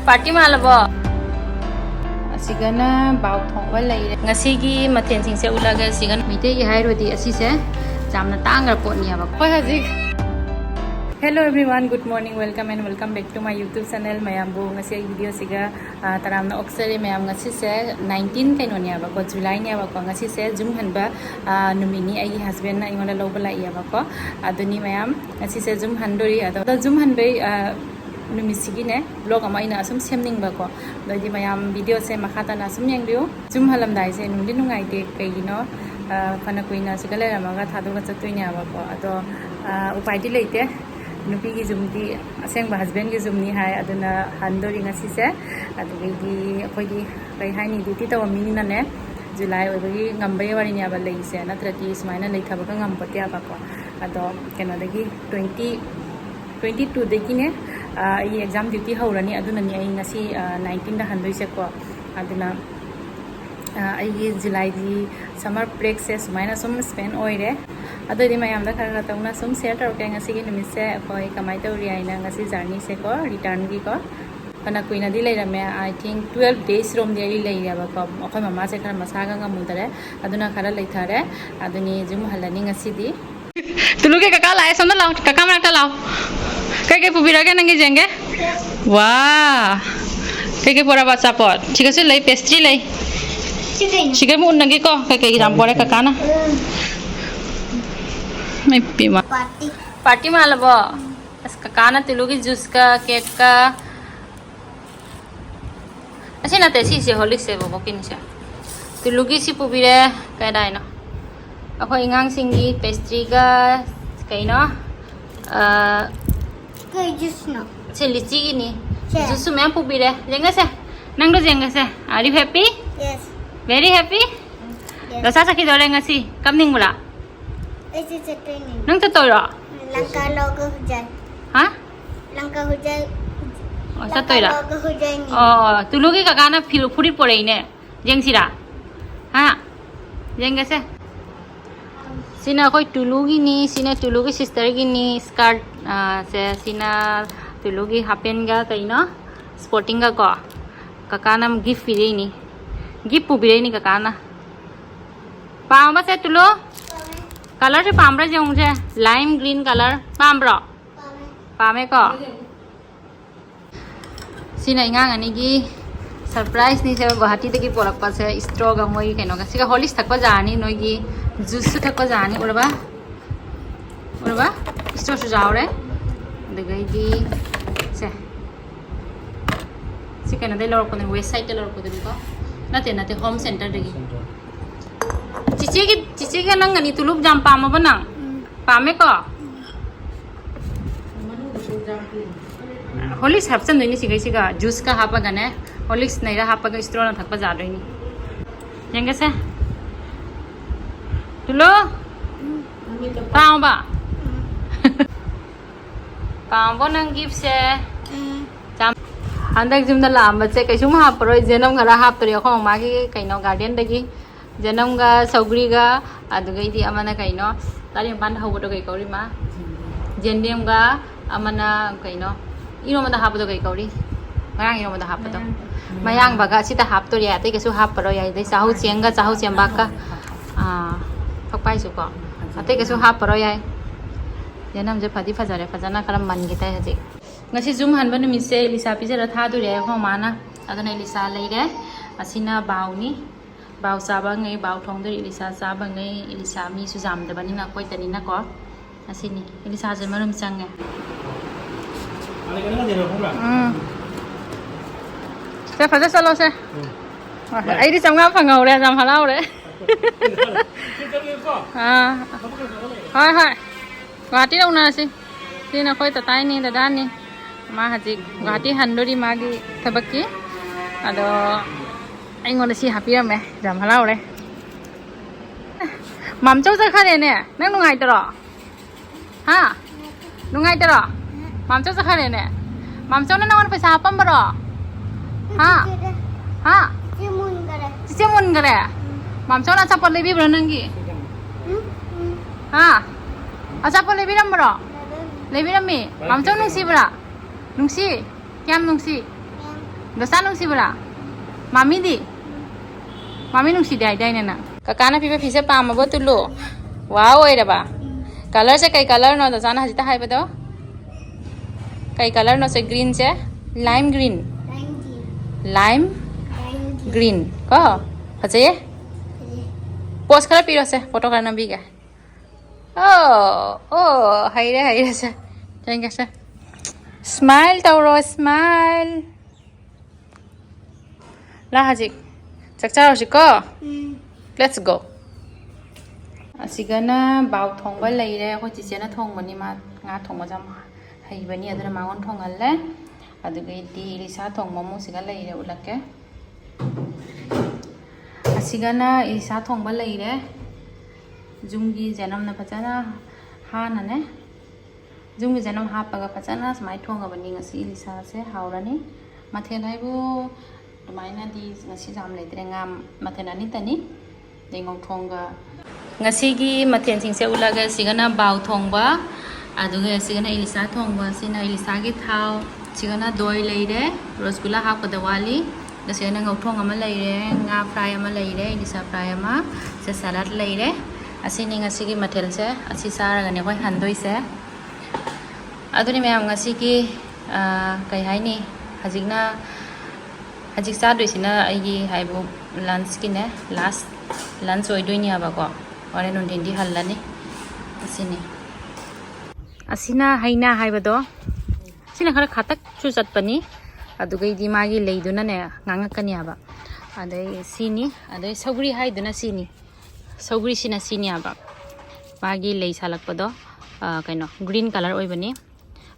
Party malabo. Asigana baw thongwa leire. Ngasigi mathen singse ulaga sigan meitei hairodi asise jamna tangra potni aba. Koi haji. Hello everyone, good morning, welcome and welcome back to my YouTube channel. Mayambu ngasi video siga taramna oksare mayam ngasi se 19 kaino ni aba ko July ni aba ko ngasi se jum hanba numini ai husband na ingona lobala i aba ko aduni mayam ngasi se jum handori ado jum hanbai numisigi ne vlog ama ina asum semning ba ko doi mayam video se makhata na asum yang dio jum halam dai se nungdi nungai te kaino phana kuina sigale ramaga thadu ga chatui ni aba ko ado upai di leite nupi ki jumdi aseng ba husband ki jumni hai aduna handori ngasi se adugi akoi di kai hai ni duty taw mini na ne July oigi ngambai wari ni aba lei se na trati smaina lei thaba ka ngam patya ba ko ado keno dagi 22 dagi ne I exam duty haurani aduna ni ai ngasi 19 da handoi se ko aduna ai July di summer break se smaina sum spend oire adoi mayam da khara tauna sum share tar ke ngasi gi numis se koi kamai tauri aina ngasi journey se ko return gi ko kana kuina di leirame I think 12 days rom deri leiraba ko akoi mama se khara masaga ngamudare aduna khara leithare aduni jum halani ngasi di tuluke kaka lai somna lao kaka marta lao kai kai pubirage nangi jenge wah kai pora bacha pot thik ase lei pastry lei chikai mun nangi ko kai ram pore kaka na मैं Pima party में आलबो इसका काना तिलुगी juice का cake का ऐसे ना तेसी से होली से वो किन से तिलुगी सी पुबीरे कैदा है ना अब इंगांग सिंगी पेस्ट्री का कहीं ना कई जूस ना से लिची की नहीं जूस में पुबीरे जेंगे से नंगो जेंगे से are you happy yes very happy दसा सकी दोलेंगे सी कब नहीं बोला ऐसे ट्रेनिंग नंग तो तोरा लंका लोग हो जाए हाँ लंका हो जाए ऐसा तोरा लोग हो जाएंगे तू लोग का गाना फिर फुरी पड़े ही ने जेंग सिरा हाँ जेंगे से सीना कोई टुलुगी नहीं सीना टुलुगी सिस्टर की नहीं स्कर्ट से सीना टुलुगी हाफेन का कहीं ना स्पोर्टिंग का काका नाम गिफ्ट फिरे नहीं गिफ्ट पुबिरे नहीं काका ना पाँव बस है टुलो कलर से पाम रहे जोंग से लाइम ग्रीन कलर पाम रो पामे को सीना इंगांग अनि की सरप्राइज नहीं से गुवाहाटी तक की पोरक पास है स्ट्रॉ का मोई केनो का सिका हॉलिस तक को जानी नोई की जूस तक को जानी उड़बा स्ट्रॉ से जाओ रे दगई की से सिका न दे लोर को ने वेस्ट साइड लोर को दे को नते होम सेंटर देगी चिची के नंग नि तुलुक जाम पामा बनang पामे को हॉलिक्स हापसन दोइनि सिगा जूस का हापा गने हॉलिक्स नैरा हापा का स्ट्रॉ न थकपा जा दोइनि जेंगे से तुलो पामा पामा नंग गिफ्ट से जाम हंदक जुम द लाम बचे कैसुम हापरो जेनम घरा हापतरि खो मागी कैनो गार्डन दगी जनम का सौगरी का अदुगैदी अमना कैनो तारी बान हौबतो कै कौरी मा जेंडेम का अमना कैनो इरो मदा हापतो कै कौरी मयांग इरो मदा हापतो मयांग बगा सिता हापतो या तै केसु हापरो या दै साहु चेंगा साहु चेंबा का फकपाइ सुको अतै केसु हापरो या जनम जे फदी फजारे फजना करम मन गिता हजे ngasi zoom hanba numi se lisa pizara tha du re ho mana adona lisa leire asina bauni बाव चाबा ngei बाव थोंदर इलिसा चाबा ngei इलिसा मी सु जाम दबनि ना कोइ तनि ना को असिनि इलिसा जे मरुम चंगे से फजा चलो से आई दि चंगा फंगाव रे जाम हलाव रे हां हाय हाय गुवाहाटी रौना सि सिना कोइ त ताइ नि दादा नि मा हाजि गुवाहाटी हन्दोरि मागी थबकी अदो anh si happy me jam halau re mam chau sa khare ne nang nungai taro ha nungai taro mam chau sa khare ne mam chau na nang paisa hapam baro ha ha chimun gare mam chau na chapol lebi bro nangi ha achapol lebi ram bro lebi ram me mam chau nungsi bra nungsi kyam nungsi Dosa nungsibra. Mami di. Mami nungsi dai dai nana. Kakana pipa pisa pama bo tulu. Wow, oi ba. Color se kai color no dosa na hajita hai bado. Kai color no se green se lime green. Lime green. Ko. Haje? Post kara piro se photo karna biga. Oh, haire se. Jangan se. Smile tauro smile. La hajik. Chakcharo shiko. Let's go. Asigana bau thongba leire ko chichena thongbani ma nga thongba jam haibani adra mangon thongalle adugai di ilisa thongma mu siga leire ulake. Asigana ilisa thongba leire jumgi janam na pachana hana ne jumgi janam hapaga pachana smai thonga bani ngasi ilisa se haurani mathel haibu tumaina di ngasi jam leitre ngam mathenani tani dengong thongga ngasi gi mathen sing se ulaga sigana bau thongba aduga sigana ilisa thongba sina ilisa gi thau sigana doi leire rosgula hapda wali sigana ngau thong ama leire nga fry ama leire ilisa fry ama se salad leire asini ngasi gi mathel se asi sara gane koi handoi se aduni me am ngasi gi kai haini hajigna hajik sa doi sina ai haibu lunch ki ne last lunch oi doi ni aba ko ore non din di hallani asina haina haibado sina khara khatak chu chatpani adugai di magi leiduna ne ngangakani aba adai sini adai saugri haiduna sini saugri sina sini aba magi lei salakpado kaino green color oibani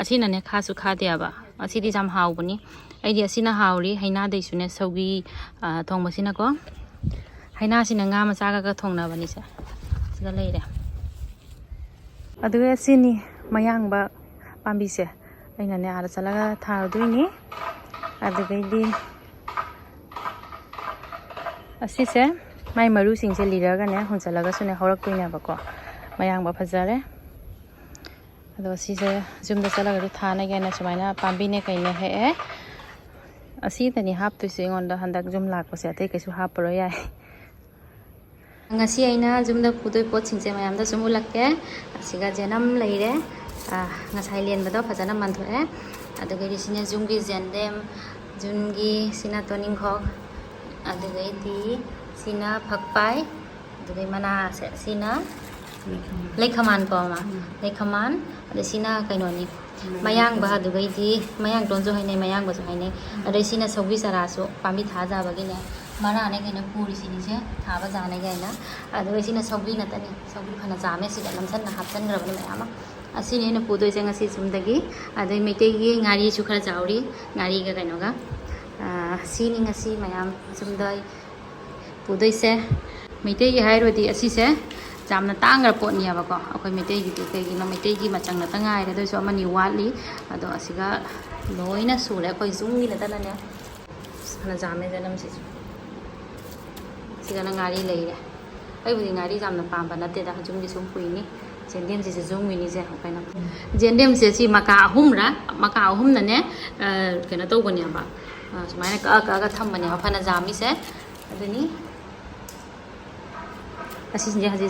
asina ne khasu khade aba asidi jam haubani aidi asina hauri haina dei sune saugi thongmasina ko haina sina nga macha ga thongna bani sa siga leire aduga sini mayang ba pambi se aina ne ara chalaga thaduini aduga di asise mai maru sing se liraga ne hunchalaga sune horak tuina ba ko mayang ba phajare ado asise jumda chalaga ru thana ga na sumaina pambi ne kaine he asi tani hap tu se ngonda handak jum lak ko se ate kaisu hap pro yai ngasi aina jumda pudoi pot singse mayam da sumu lakke asiga janam leire ngasai lien bado phajana manthoe adugari sine jumgi jandem jungi sina toning khok adugai di sina phakpai adugai mana sina lekhaman ko ma lekhaman ade sina kainoni mayang ba adugai di mayang tonjo haine mayang ba haine ade sina saugi sarasu pambi thaja bagine mana ne kaina puri sini se thaba jane gaina adugai sina saugi na tani saugi khana jame sida lamsan na hapsan grabani mayama asini ne pudoi se ngasi sumdagi adai meitei gi ngari chu khara jauri ngari ga kaino ga sini ngasi mayam sumdai pudoi se meitei gi hairodi asi se jamna tangra potni aba ko akoi meitei gi kai gi no meitei gi machang na tangai re doi so amani wali ado asiga loina sure koi zungi na tanane khana jame janam si sigana ngari leire ai budi ngari jamna pamba natte da jumgi sum puini jendem se jungwi ni se kaina jendem se si maka ahum na ne kaina to goni aba sumaina ka thambani afana jami se aduni asi je haji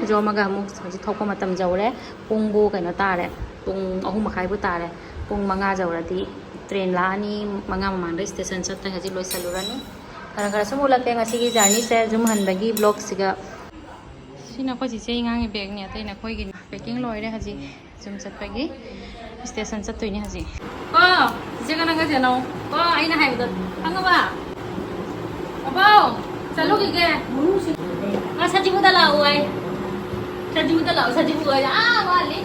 jomaga mu haji thokpa matam jaure pungbu kaina tare pung ahum makhai bu tare pung manga jauradi train la ani manga mamanda station chatta haji loi salurani khara sumula ke ngasi gi jani se jum hanbagi blog siga sina ko ji sei ngang bag ni atai na khoi gi packing loi re haji jum chatpagi station chattoi ni haji ko jega na ga jano ko aina hai bud hanga ba abao chalu gi ge saji buda la oi saji buda wali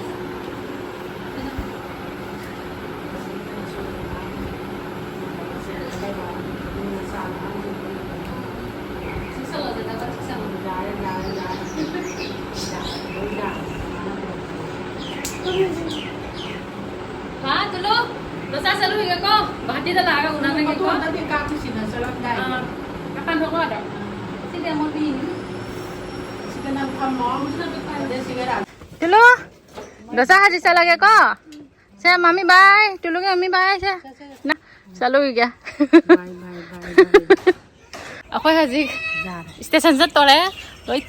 dosa selalu hingga ko bahati dah laga unang lagi ko tapi kaku sih nasi lagi kapan kau ada sih dia mau ini sih kena kamu mesti nak ada segera dulu dosa haji saya lagi ko saya mami bye dulu mami bye saya nah चलो क्या अखोई हजिक station चत तोरे लोई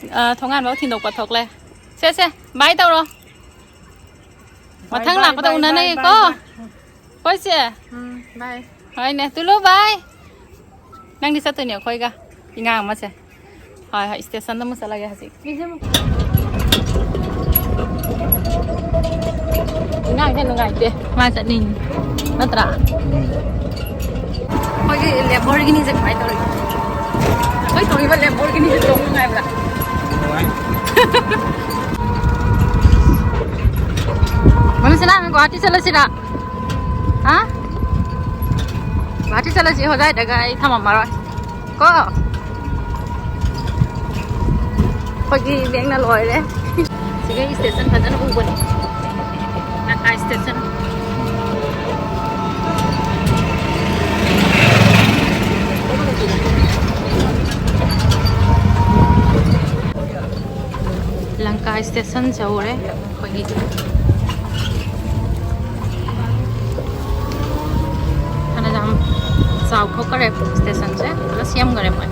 थोंगान बाव थिनदोक पथोकले से bye तौरो Mathang लापदा उनानै को कोइसे bye hi ने तुलो bye नंग दिसा तोनि अखोइगा इंगा मासे हाय हाय स्टेशन न मुसा लागे हजिक इंगा ने नुगाइते मा चनिन नत्रा कोई लेम्बोर्गिनी से खाई तोरे कोई तोरी बा लेम्बोर्गिनी से तोंग ngai bla Mami sila मैं गुवाहाटी चलो सिरा हाँ गुवाहाटी चलो सी हो जाए डगा ये थमा मारो को पगी बेंग ना लॉय ले सिगे स्टेशन फजन ऊपर नाका स्टेशन लंका स्टेशन चौरे पगी साउथ को करे स्टेशन से प्लस यम करे मैं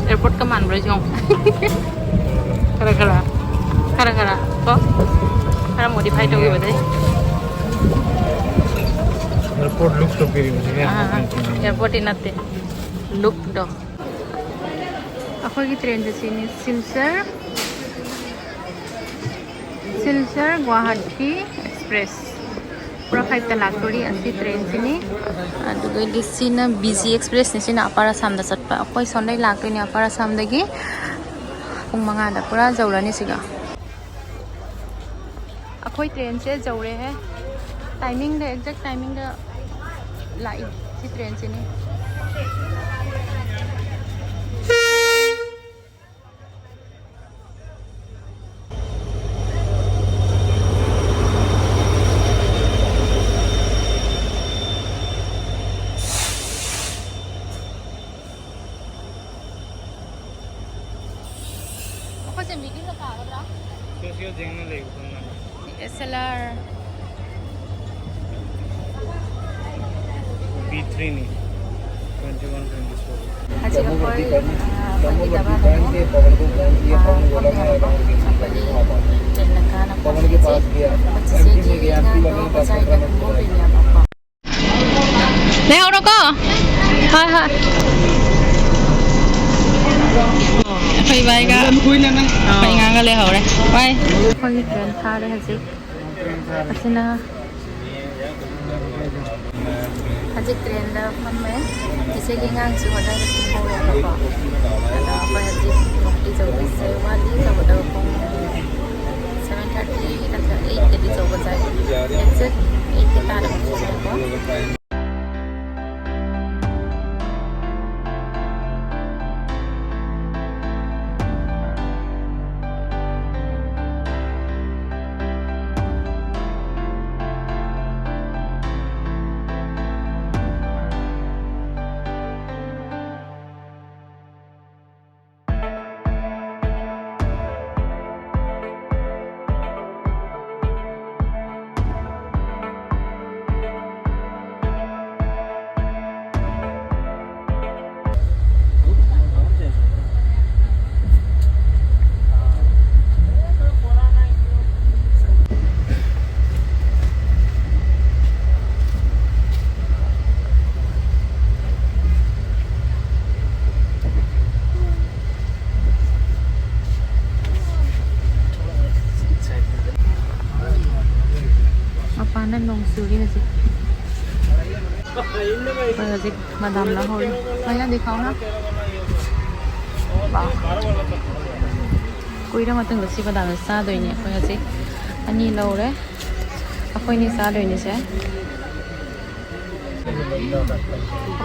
एयरपोर्ट का मान रही हूँ करा तो करा मॉडिफाई तो भी बताइए एयरपोर्ट लुक तो करी मुझे एयरपोर्ट ही नते लुक दो अखोई की ट्रेन जैसी नहीं सिलचर गुवाहाटी एक्सप्रेस पूरा 5 लाखोरी असी ट्रेन सिनी दुगै दिसिना बीजी एक्सप्रेस निसिना अपार आसाम दा चटपा अखोई सन्दै लाखोनी अपार आसाम दगी पुंग मंगा दा पूरा जौरानी सिगा अखोई ट्रेन से जौरे है टाइमिंग दा एग्जैक्ट टाइमिंग दा लाई सी ट्रेन सिनी SLR B3 नी 2124 Haji Kapoi नहीं हो रहा हाँ हाँ phải bay cả phải ngang cái lề hậu này bay con đi train pha đây hả chị xin hả chị train đó phân mấy thì sẽ đi ngang xuống ở đây là không có là bỏ đó phải hả chị đi dầu đi xe qua đi dầu ở đâu không 7:30 đến 8 thì đi dầu vào đây exit 8 thì ta được một số Panan nong suri है जी पर जी madam ना हो रही दिखाओ ना कोई ना मतंग लसी मदाम सा दोइने कोई जी अनि लौरे अकोई नि सा दोइने से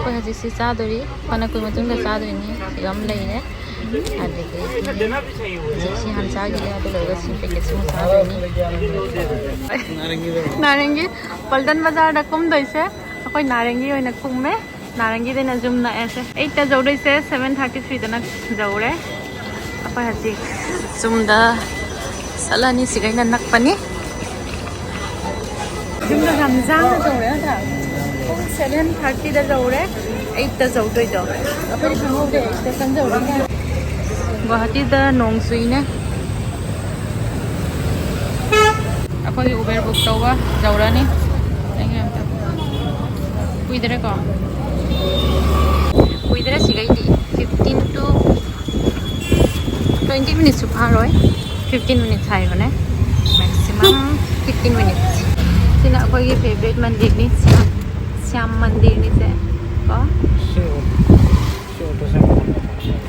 कोई जी सी सा दोरी पना कोई मतंग सा दोइने सिगम लेने adike si hansa gila to loga si package mo sa doini narangi paldan bazar da kum doise akoi narangi oina kumme narangi de na zoom na ase 8 ta jaudoise 7:33 da na jaure akoi haji zoom da Chalani sigaina nakpani. Jumla ramzang na jore tha. 7:30 da jore, 8 da jodoi do. Apari khangau de station jore na. Guwahati da nong sui ne. Apari Uber book tawa jora ni. Tengah amta. Kuidare ko. Kuidare sigaiti 15 to 20 minutes to paroi. 15 minutes hai rone. Maximum 15 minutes. Sina apagi favorite mandir ni Syam mandir ni se. Ko?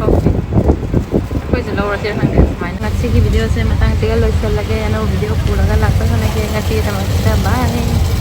Okay. Koi se lower tier hang de main. Ngasi ki video se matang tiga loisal lage ano video pura ga lakpa khana ke ngasi ta bye.